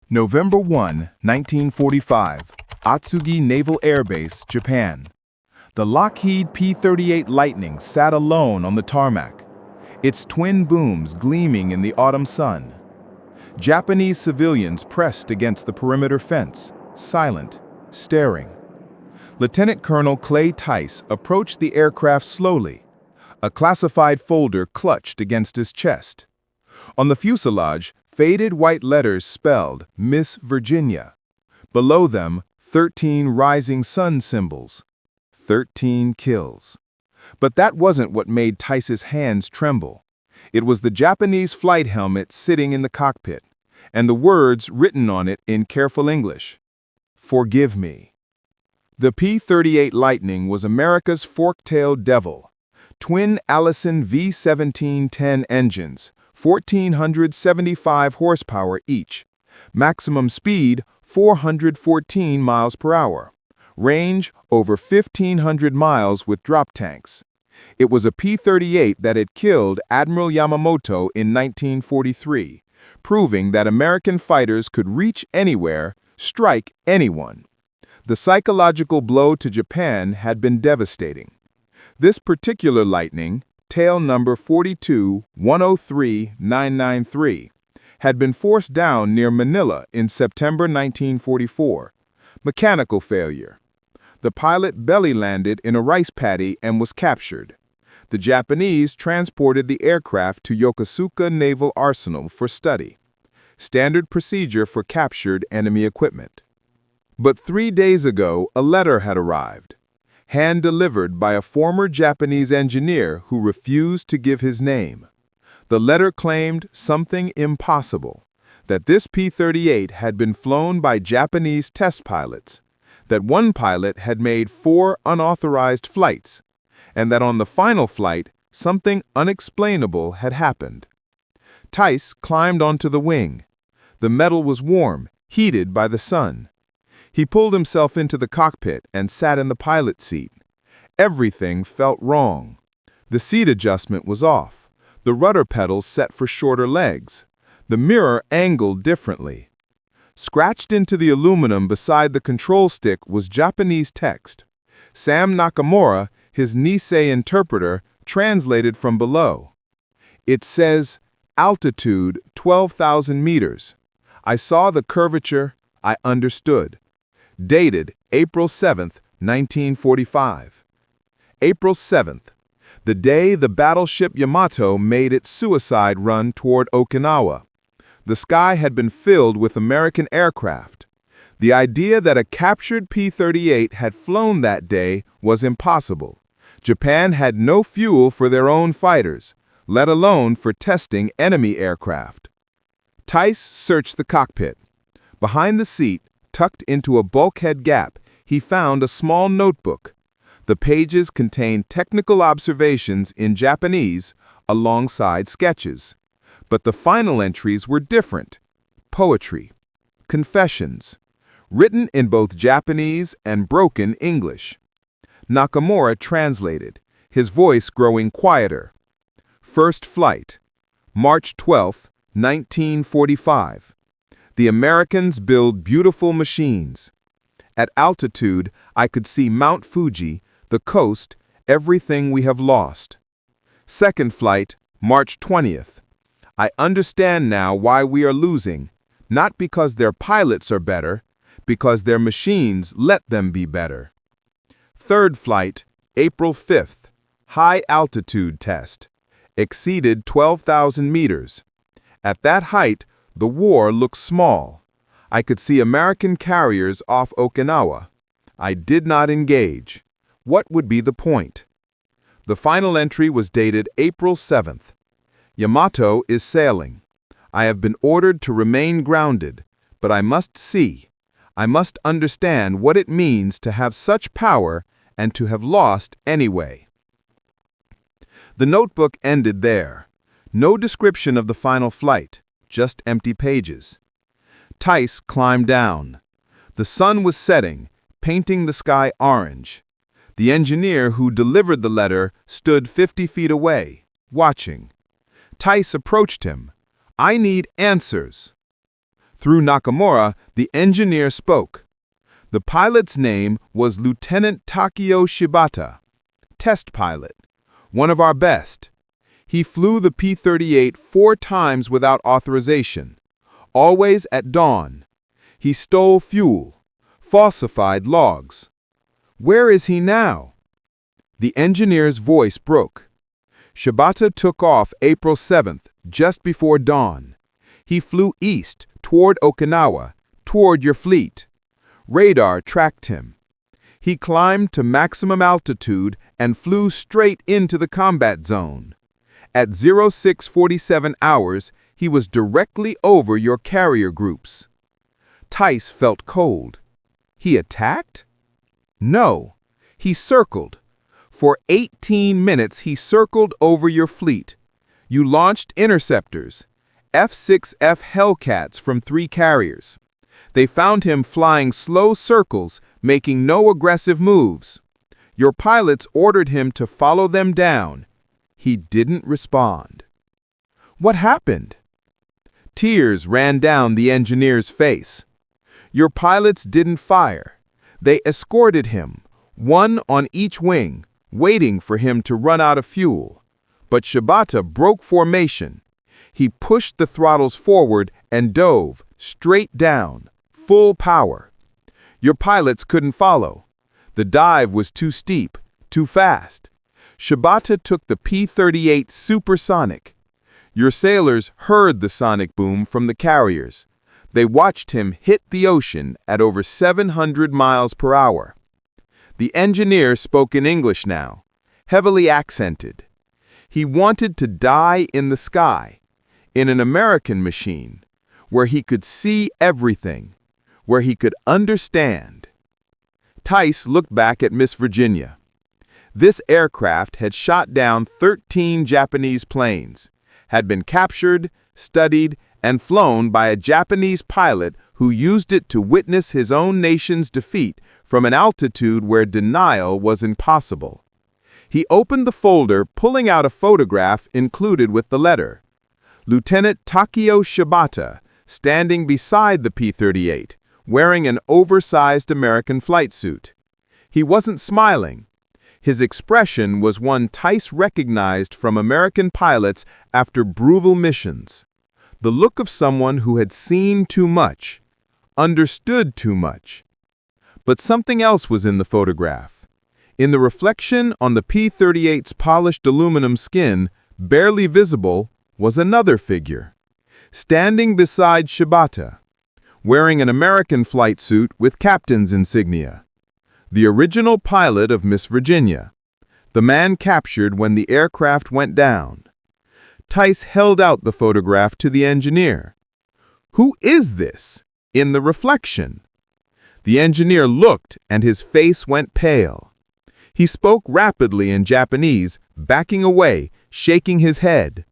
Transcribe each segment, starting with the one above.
November 1, 1945, Atsugi Naval Air Base, Japan. The Lockheed P-38 Lightning sat alone on the tarmac, its twin booms gleaming in the autumn sun. Japanese civilians pressed against the perimeter fence, silent, staring. Lieutenant Colonel Clay Tice approached the aircraft slowly, a classified folder clutched against his chest. On the fuselage, faded white letters spelled Miss Virginia. Below them, 13 rising sun symbols. 13 kills. But that wasn't what made Tice's hands tremble. It was the Japanese flight helmet sitting in the cockpit, and the words written on it in careful English. Forgive me. The P-38 Lightning was America's fork-tailed devil. Twin Allison V-1710 engines, 1,475 horsepower each. Maximum speed, 414 miles per hour. Range, over 1,500 miles with drop tanks. It was a P-38 that had killed Admiral Yamamoto in 1943, proving that American fighters could reach anywhere, strike anyone. The psychological blow to Japan had been devastating. This particular Lightning, tail number 42103-993, had been forced down near Manila in September 1944. Mechanical failure. The pilot belly-landed in a rice paddy and was captured. The Japanese transported the aircraft to Yokosuka Naval Arsenal for study. Standard procedure for captured enemy equipment. But 3 days ago, a letter had arrived, hand-delivered by a former Japanese engineer who refused to give his name. The letter claimed something impossible, that this P-38 had been flown by Japanese test pilots, that one pilot had made 4 unauthorized flights, and that on the final flight, something unexplainable had happened. Tice climbed onto the wing. The metal was warm, heated by the sun. He pulled himself into the cockpit and sat in the pilot's seat. Everything felt wrong. The seat adjustment was off. The rudder pedals set for shorter legs. The mirror angled differently. Scratched into the aluminum beside the control stick was Japanese text. Sam Nakamura, his Nisei interpreter, translated from below. It says, altitude 12,000 meters. I saw the curvature, I understood. Dated April 7, 1945. April 7th, the day the battleship Yamato made its suicide run toward Okinawa. The sky had been filled with American aircraft. The idea that a captured P-38 had flown that day was impossible. Japan had no fuel for their own fighters, let alone for testing enemy aircraft. Tice searched the cockpit. Behind the seat, tucked into a bulkhead gap, he found a small notebook. The pages contained technical observations in Japanese alongside sketches. But the final entries were different. Poetry. Confessions. Written in both Japanese and broken English. Nakamura translated, his voice growing quieter. First flight. March 12, 1945. The Americans build beautiful machines. At altitude, I could see Mount Fuji, the coast, everything we have lost. Second flight, March 20th. I understand now why we are losing, not because their pilots are better, because their machines let them be better. Third flight, April 5th. High altitude test. Exceeded 12,000 meters. At that height, the war looked small. I could see American carriers off Okinawa. I did not engage. What would be the point? The final entry was dated April 7th. Yamato is sailing. I have been ordered to remain grounded, but I must see. I must understand what it means to have such power and to have lost anyway. The notebook ended there. No description of the final flight, just empty pages. Tice climbed down. The sun was setting, painting the sky orange. The engineer who delivered the letter stood 50 feet away, watching. Tice approached him. I need answers. Through Nakamura, the engineer spoke. The pilot's name was Lieutenant Takeo Shibata, test pilot, one of our best. He flew the P-38 4 times without authorization, always at dawn. He stole fuel, falsified logs. Where is he now? The engineer's voice broke. Shibata took off April 7th, just before dawn. He flew east, toward Okinawa, toward your fleet. Radar tracked him. He climbed to maximum altitude and flew straight into the combat zone. At 0647 hours, he was directly over your carrier groups. Tice felt cold. He attacked? No. He circled. For 18 minutes he circled over your fleet. You launched interceptors, F-6F Hellcats from 3 carriers. They found him flying slow circles, making no aggressive moves. Your pilots ordered him to follow them down. He didn't respond. What happened? Tears ran down the engineer's face. Your pilots didn't fire. They escorted him, one on each wing, waiting for him to run out of fuel. But Shibata broke formation. He pushed the throttles forward and dove straight down, full power. Your pilots couldn't follow. The dive was too steep, too fast. Shibata took the P-38 supersonic. Your sailors heard the sonic boom from the carriers. They watched him hit the ocean at over 700 miles per hour. The engineer spoke in English now, heavily accented. He wanted to die in the sky, in an American machine, where he could see everything, where he could understand. Tice looked back at Miss Virginia. This aircraft had shot down 13 Japanese planes, had been captured, studied, and flown by a Japanese pilot who used it to witness his own nation's defeat from an altitude where denial was impossible. He opened the folder, pulling out a photograph included with the letter. Lieutenant Takeo Shibata, standing beside the P-38, wearing an oversized American flight suit. He wasn't smiling. His expression was one Tice recognized from American pilots after brutal missions. The look of someone who had seen too much, understood too much. But something else was in the photograph. In the reflection on the P-38's polished aluminum skin, barely visible, was another figure, standing beside Shibata, wearing an American flight suit with captain's insignia. The original pilot of Miss Virginia, the man captured when the aircraft went down. Tice held out the photograph to the engineer. Who is this, in the reflection? The engineer looked and his face went pale. He spoke rapidly in Japanese, backing away, shaking his head.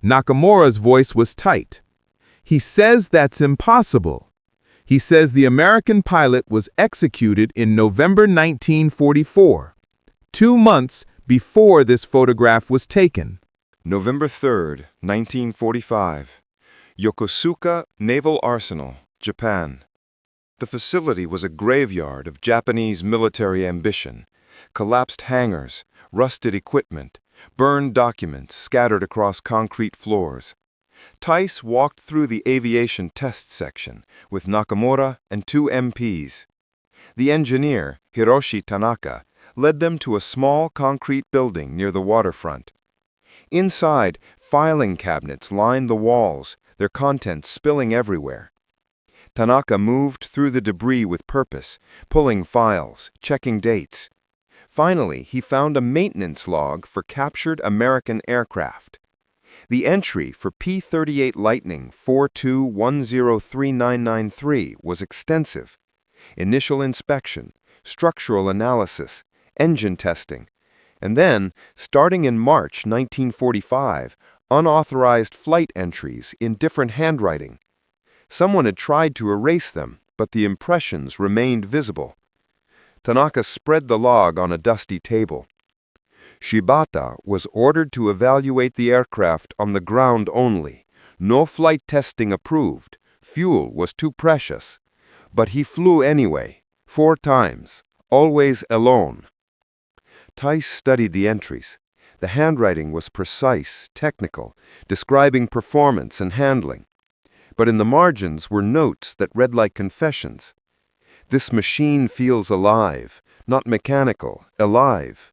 Nakamura's voice was tight. He says that's impossible. He says the American pilot was executed in November 1944, 2 months before this photograph was taken. November 3rd, 1945. Yokosuka Naval Arsenal, Japan. The facility was a graveyard of Japanese military ambition. Collapsed hangars, rusted equipment, burned documents scattered across concrete floors. Tice walked through the aviation test section with Nakamura and 2 MPs. The engineer, Hiroshi Tanaka, led them to a small concrete building near the waterfront. Inside, filing cabinets lined the walls, their contents spilling everywhere. Tanaka moved through the debris with purpose, pulling files, checking dates. Finally, he found a maintenance log for captured American aircraft. The entry for P-38 Lightning 42103993 was extensive. Initial inspection, structural analysis, engine testing, and then, starting in March 1945, unauthorized flight entries in different handwriting. Someone had tried to erase them, but the impressions remained visible. Tanaka spread the log on a dusty table. Shibata was ordered to evaluate the aircraft on the ground only. No flight testing approved. Fuel was too precious. But he flew anyway, 4 times, always alone. Tice studied the entries. The handwriting was precise, technical, describing performance and handling. But in the margins were notes that read like confessions. This machine feels alive, not mechanical, alive.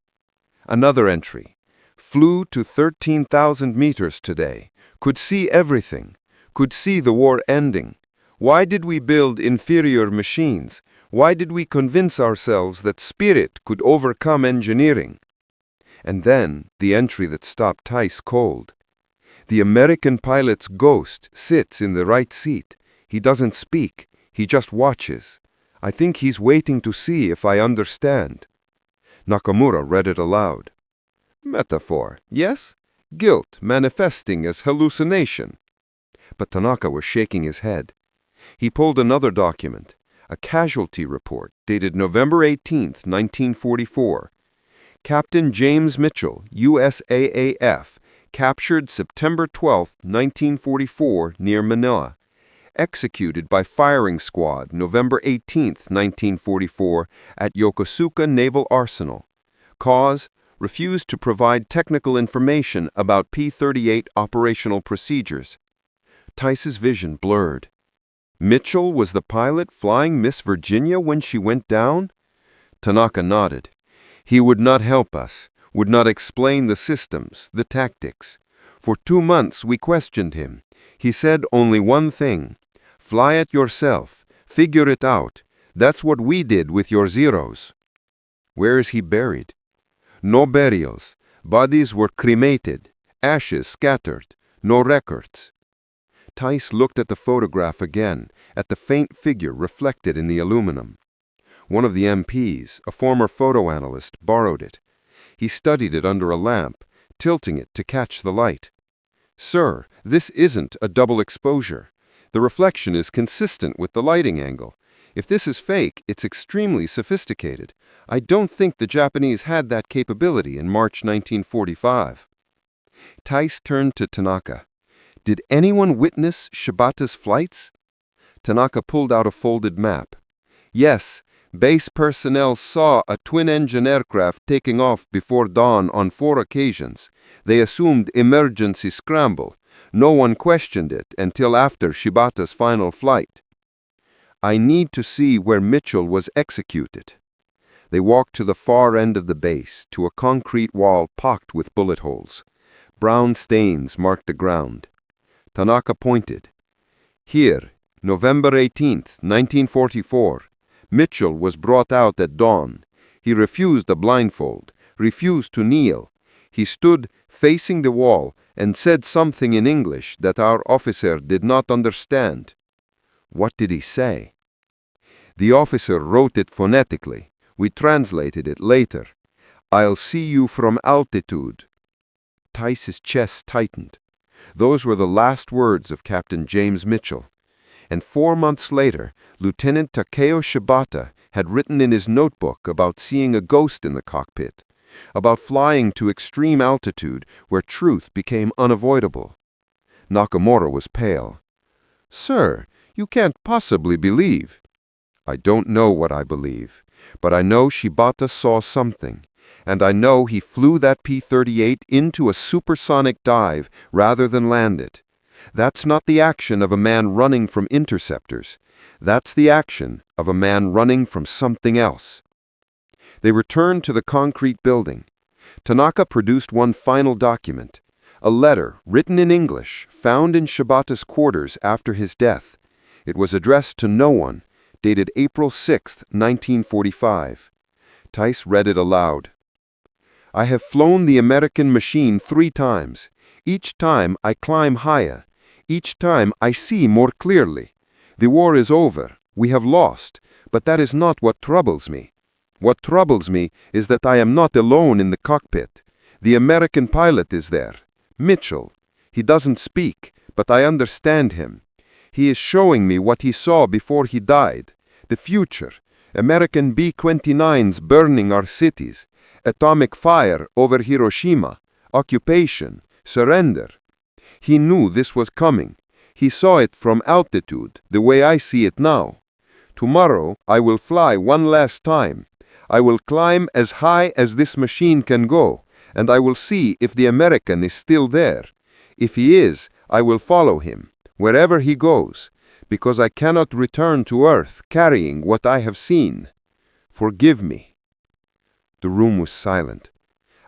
Another entry. Flew to 13,000 meters today. Could see everything. Could see the war ending. Why did we build inferior machines? Why did we convince ourselves that spirit could overcome engineering? And then the entry that stopped Tice cold. The American pilot's ghost sits in the right seat. He doesn't speak. He just watches. I think he's waiting to see if I understand. Nakamura read it aloud. Metaphor, yes? Guilt manifesting as hallucination. But Tanaka was shaking his head. He pulled another document, a casualty report dated November 18, 1944. Captain James Mitchell, USAAF, captured September 12, 1944, near Manila. Executed by firing squad November 18, 1944, at Yokosuka Naval Arsenal. Cause: refused to provide technical information about P-38 operational procedures. Tice's vision blurred. Mitchell was the pilot flying Miss Virginia when she went down? Tanaka nodded. He would not help us, would not explain the systems, the tactics. For 2 months we questioned him. He said only one thing. Fly it yourself. Figure it out. That's what we did with your Zeros. Where is he buried? No burials. Bodies were cremated. Ashes scattered. No records. Tice looked at the photograph again, at the faint figure reflected in the aluminum. One of the MPs, a former photo analyst, borrowed it. He studied it under a lamp, tilting it to catch the light. Sir, this isn't a double exposure. The reflection is consistent with the lighting angle. If this is fake, it's extremely sophisticated. I don't think the Japanese had that capability in March 1945. Tice turned to Tanaka. Did anyone witness Shibata's flights? Tanaka pulled out a folded map. Yes, base personnel saw a twin-engine aircraft taking off before dawn on 4 occasions. They assumed emergency scramble. No one questioned it until after Shibata's final flight. I need to see where Mitchell was executed. They walked to the far end of the base, to a concrete wall pocked with bullet holes. Brown stains marked the ground. Tanaka pointed. Here, November 18, 1944. Mitchell was brought out at dawn. He refused a blindfold, refused to kneel. He stood facing the wall and said something in English that our officer did not understand. What did he say? The officer wrote it phonetically. We translated it later. I'll see you from altitude. Tice's chest tightened. Those were the last words of Captain James Mitchell. And 4 months later, Lieutenant Takeo Shibata had written in his notebook about seeing a ghost in the cockpit, about flying to extreme altitude where truth became unavoidable. Nakamura was pale. Sir, you can't possibly believe. I don't know what I believe, but I know Shibata saw something. And I know he flew that P-38 into a supersonic dive rather than land it. That's not the action of a man running from interceptors. That's the action of a man running from something else. They returned to the concrete building. Tanaka produced one final document, a letter written in English found in Shibata's quarters after his death. It was addressed to no one, dated April 6, 1945. Tice read it aloud. I have flown the American machine 3 times. Each time I climb higher. Each time I see more clearly. The war is over. We have lost. But that is not what troubles me. What troubles me is that I am not alone in the cockpit. The American pilot is there. Mitchell. He doesn't speak, but I understand him. He is showing me what he saw before he died. The future. American B-29s burning our cities. Atomic fire over Hiroshima. Occupation. Surrender. He knew this was coming. He saw it from altitude, the way I see it now. Tomorrow, I will fly one last time. I will climb as high as this machine can go, and I will see if the American is still there. If he is, I will follow him, wherever he goes, because I cannot return to Earth carrying what I have seen. Forgive me." The room was silent.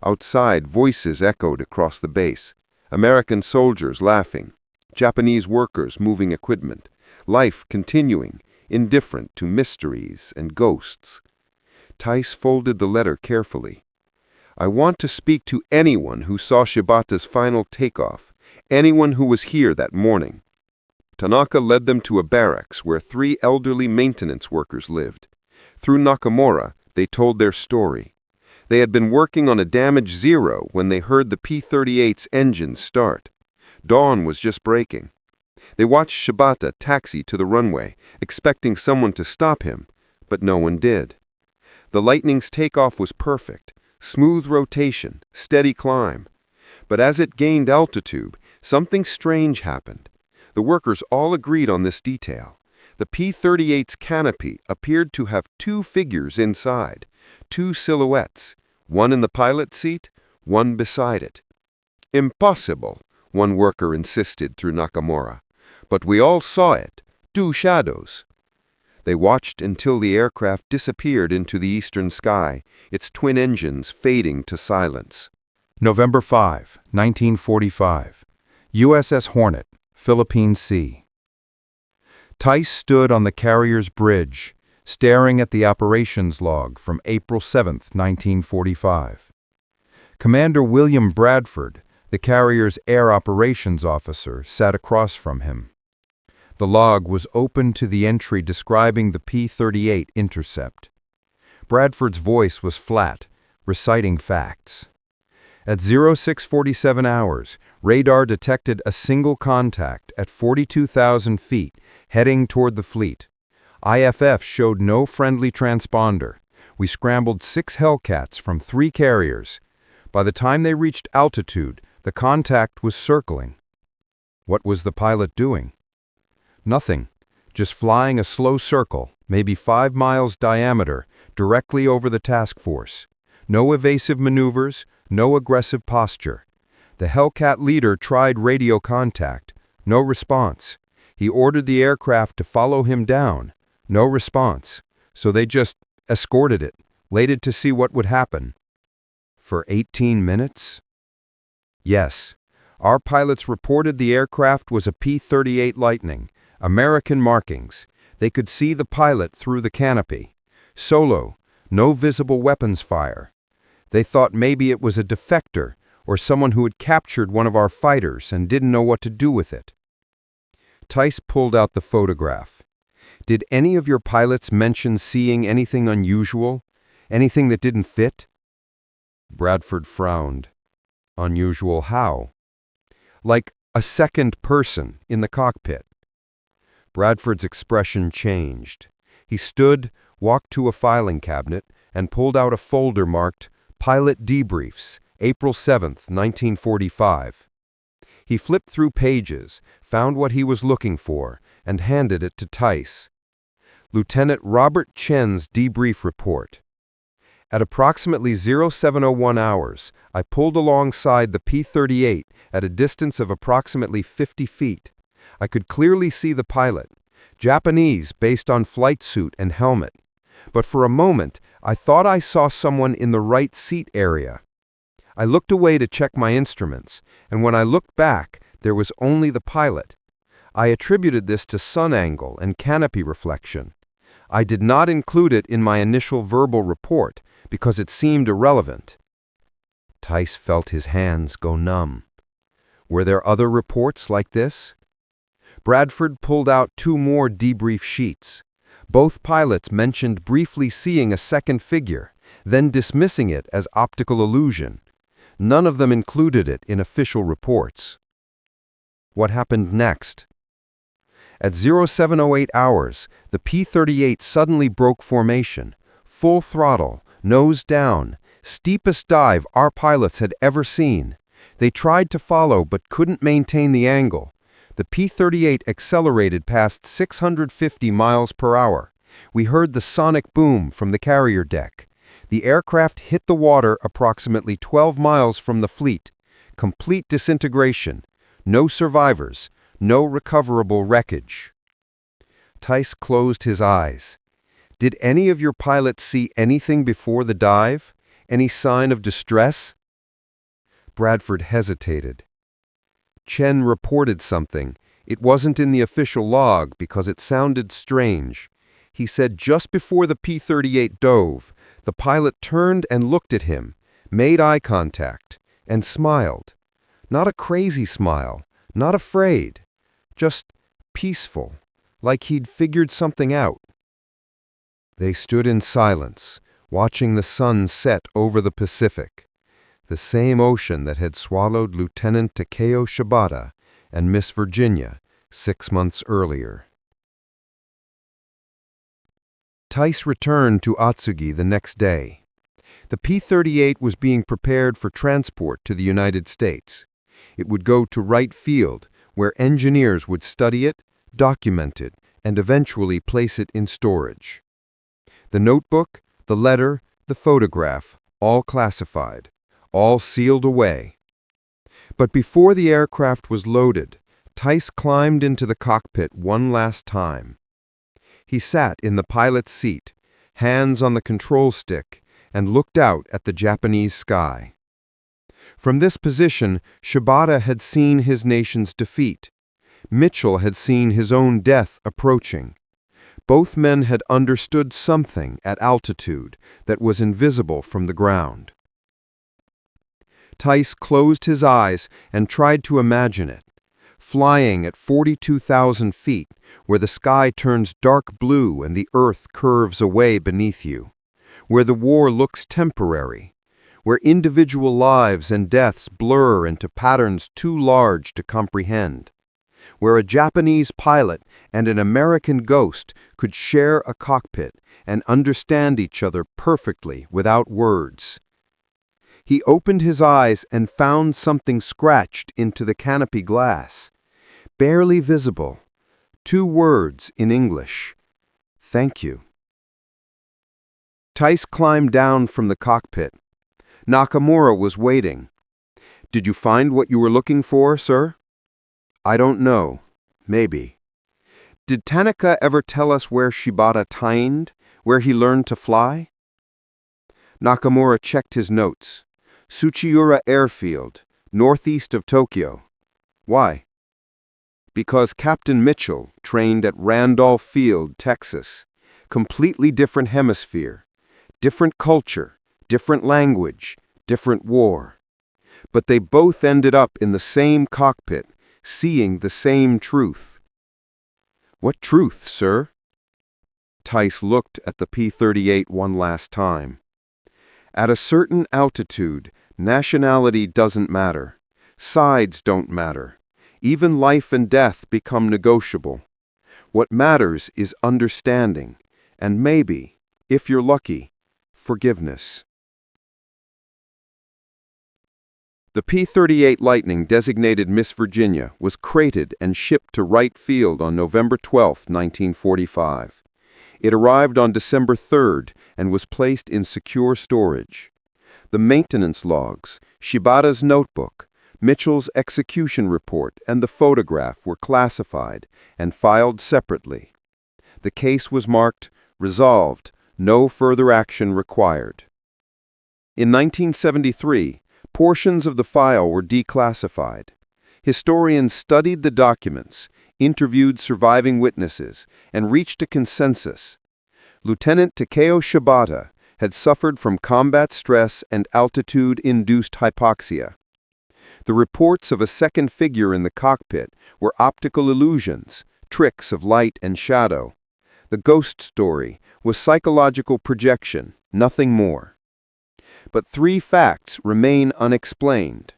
Outside, voices echoed across the base. American soldiers laughing, Japanese workers moving equipment, life continuing, indifferent to mysteries and ghosts. Tice folded the letter carefully. "I want to speak to anyone who saw Shibata's final takeoff, anyone who was here that morning." Tanaka led them to a barracks where 3 elderly maintenance workers lived. Through Nakamura, they told their story. They had been working on a damage zero when they heard the P-38's engine start. Dawn was just breaking. They watched Shibata taxi to the runway, expecting someone to stop him, but no one did. The Lightning's takeoff was perfect, smooth rotation, steady climb. But as it gained altitude, something strange happened. The workers all agreed on this detail. The P-38's canopy appeared to have 2 figures inside, 2 silhouettes, one in the pilot's seat, one beside it. "Impossible," one worker insisted through Nakamura. "But we all saw it, 2 shadows." They watched until the aircraft disappeared into the eastern sky, its twin engines fading to silence. November 5, 1945. USS Hornet, Philippine Sea. Tice stood on the carrier's bridge, staring at the operations log from April 7, 1945. Commander William Bradford, the carrier's air operations officer, sat across from him. The log was open to the entry describing the P-38 intercept. Bradford's voice was flat, reciting facts. At 0647 hours, radar detected a single contact at 42,000 feet, heading toward the fleet. IFF showed no friendly transponder. We scrambled 6 Hellcats from 3 carriers. By the time they reached altitude, the contact was circling. What was the pilot doing? Nothing, just flying a slow circle, maybe 5 miles diameter, directly over the task force. No evasive maneuvers, no aggressive posture. The Hellcat leader tried radio contact. No response. He ordered the aircraft to follow him down. No response. So they just escorted it, waited to see what would happen. For 18 minutes? Yes. Our pilots reported the aircraft was a P-38 Lightning. American markings. They could see the pilot through the canopy. Solo. No visible weapons fire. They thought maybe it was a defector or someone who had captured one of our fighters and didn't know what to do with it. Tice pulled out the photograph. "Did any of your pilots mention seeing anything unusual? Anything that didn't fit?" Bradford frowned. "Unusual how?" "Like a second person in the cockpit." Bradford's expression changed. He stood, walked to a filing cabinet, and pulled out a folder marked Pilot Debriefs, April 7, 1945. He flipped through pages, found what he was looking for, and handed it to Tice. Lieutenant Robert Chen's debrief report. At approximately 0701 hours, I pulled alongside the P-38 at a distance of approximately 50 feet. I could clearly see the pilot, Japanese based on flight suit and helmet. But for a moment, I thought I saw someone in the right seat area. I looked away to check my instruments, and when I looked back, there was only the pilot. I attributed this to sun angle and canopy reflection. I did not include it in my initial verbal report because it seemed irrelevant. Tice felt his hands go numb. Were there other reports like this? Bradford pulled out 2 more debrief sheets. Both pilots mentioned briefly seeing a second figure, then dismissing it as optical illusion. None of them included it in official reports. What happened next? At 0708 hours, the P-38 suddenly broke formation. Full throttle, nose down, steepest dive our pilots had ever seen. They tried to follow but couldn't maintain the angle. The P-38 accelerated past 650 miles per hour. We heard the sonic boom from the carrier deck. The aircraft hit the water approximately 12 miles from the fleet. Complete disintegration. No survivors. No recoverable wreckage. Tice closed his eyes. Did any of your pilots see anything before the dive? Any sign of distress? Bradford hesitated. Chen reported something. It wasn't in the official log because it sounded strange. He said just before the P-38 dove, the pilot turned and looked at him, made eye contact, and smiled. Not a crazy smile, not afraid, just peaceful, like he'd figured something out. They stood in silence, watching the sun set over the Pacific, the same ocean that had swallowed Lieutenant Takeo Shibata and Miss Virginia 6 months earlier. Tice returned to Atsugi the next day. The P-38 was being prepared for transport to the United States. It would go to Wright Field, where engineers would study it, document it, and eventually place it in storage. The notebook, the letter, the photograph, all classified, all sealed away. But before the aircraft was loaded, Tice climbed into the cockpit one last time. He sat in the pilot's seat, hands on the control stick, and looked out at the Japanese sky. From this position, Shibata had seen his nation's defeat. Mitchell had seen his own death approaching. Both men had understood something at altitude that was invisible from the ground. Tice closed his eyes and tried to imagine it. Flying at 42,000 feet, where the sky turns dark blue and the earth curves away beneath you, where the war looks temporary, where individual lives and deaths blur into patterns too large to comprehend, where a Japanese pilot and an American ghost could share a cockpit and understand each other perfectly without words. He opened his eyes and found something scratched into the canopy glass. Barely visible. 2 words in English. Thank you. Tice climbed down from the cockpit. Nakamura was waiting. Did you find what you were looking for, sir? I don't know. Maybe. Did Tanaka ever tell us where Shibata trained, where he learned to fly? Nakamura checked his notes. Tsuchiura Airfield, northeast of Tokyo. Why? Because Captain Mitchell trained at Randolph Field, Texas. Completely different hemisphere, different culture, different language, different war. But they both ended up in the same cockpit, seeing the same truth. What truth, sir? Tice looked at the P-38 one last time. At a certain altitude, nationality doesn't matter. Sides don't matter. Even life and death become negotiable. What matters is understanding, and maybe, if you're lucky, forgiveness. The P-38 Lightning designated Miss Virginia was crated and shipped to Wright Field on November 12, 1945. It arrived on December 3rd and was placed in secure storage. The maintenance logs, Shibata's notebook, Mitchell's execution report, and the photograph were classified and filed separately. The case was marked, resolved, no further action required. In 1973, portions of the file were declassified. Historians studied the documents, interviewed surviving witnesses, and reached a consensus. Lieutenant Takeo Shibata had suffered from combat stress and altitude-induced hypoxia. The reports of a second figure in the cockpit were optical illusions, tricks of light and shadow. The ghost story was psychological projection, nothing more. But 3 facts remain unexplained.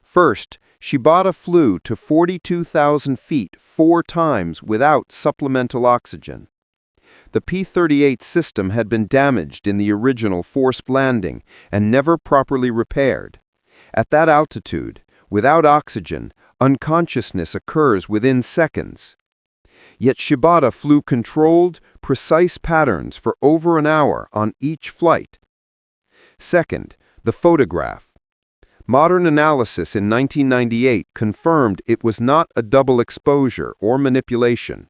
First, Shibata flew to 42,000 feet 4 times without supplemental oxygen. The P-38 system had been damaged in the original forced landing and never properly repaired. At that altitude, Without oxygen, unconsciousness occurs within seconds. Yet Shibata flew controlled, precise patterns for over an hour on each flight. Second, the photograph. Modern analysis in 1998 confirmed it was not a double exposure or manipulation.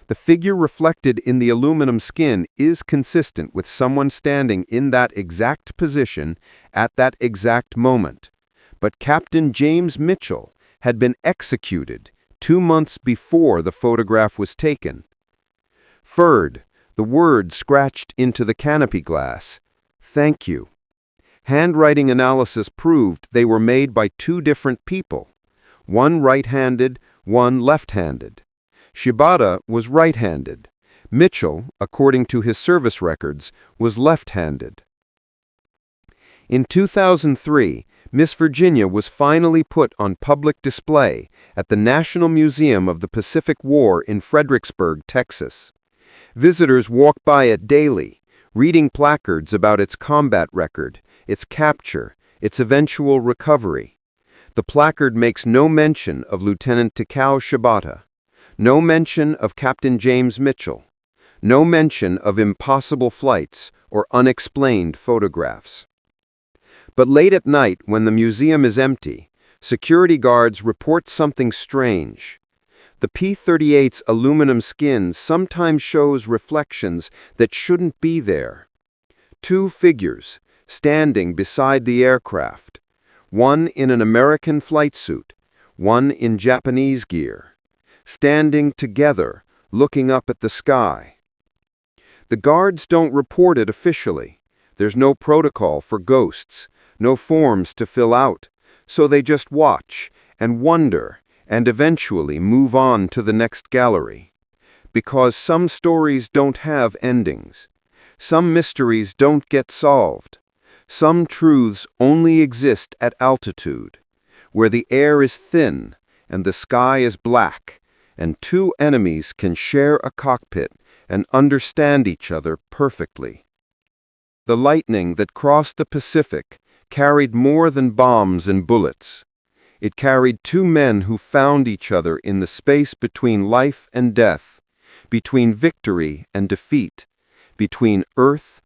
The figure reflected in the aluminum skin is consistent with someone standing in that exact position at that exact moment. But Captain James Mitchell had been executed 2 months before the photograph was taken. Third, the word scratched into the canopy glass, "Thank you." Handwriting analysis proved they were made by 2 different people, one right-handed, one left-handed. Shibata was right-handed. Mitchell, according to his service records, was left-handed. In 2003, Miss Virginia was finally put on public display at the National Museum of the Pacific War in Fredericksburg, Texas. Visitors walk by it daily, reading placards about its combat record, its capture, its eventual recovery. The placard makes no mention of Lieutenant Takeo Shibata, no mention of Captain James Mitchell, no mention of impossible flights or unexplained photographs. But late at night, when the museum is empty, security guards report something strange. The P-38's aluminum skin sometimes shows reflections that shouldn't be there. 2 figures, standing beside the aircraft, one in an American flight suit, one in Japanese gear, standing together, looking up at the sky. The guards don't report it officially. There's no protocol for ghosts, no forms to fill out, so they just watch and wonder and eventually move on to the next gallery. Because some stories don't have endings. Some mysteries don't get solved. Some truths only exist at altitude, where the air is thin and the sky is black, and 2 enemies can share a cockpit and understand each other perfectly. The lightning that crossed the Pacific carried more than bombs and bullets. It carried 2 men who found each other in the space between life and death, between victory and defeat, between Earth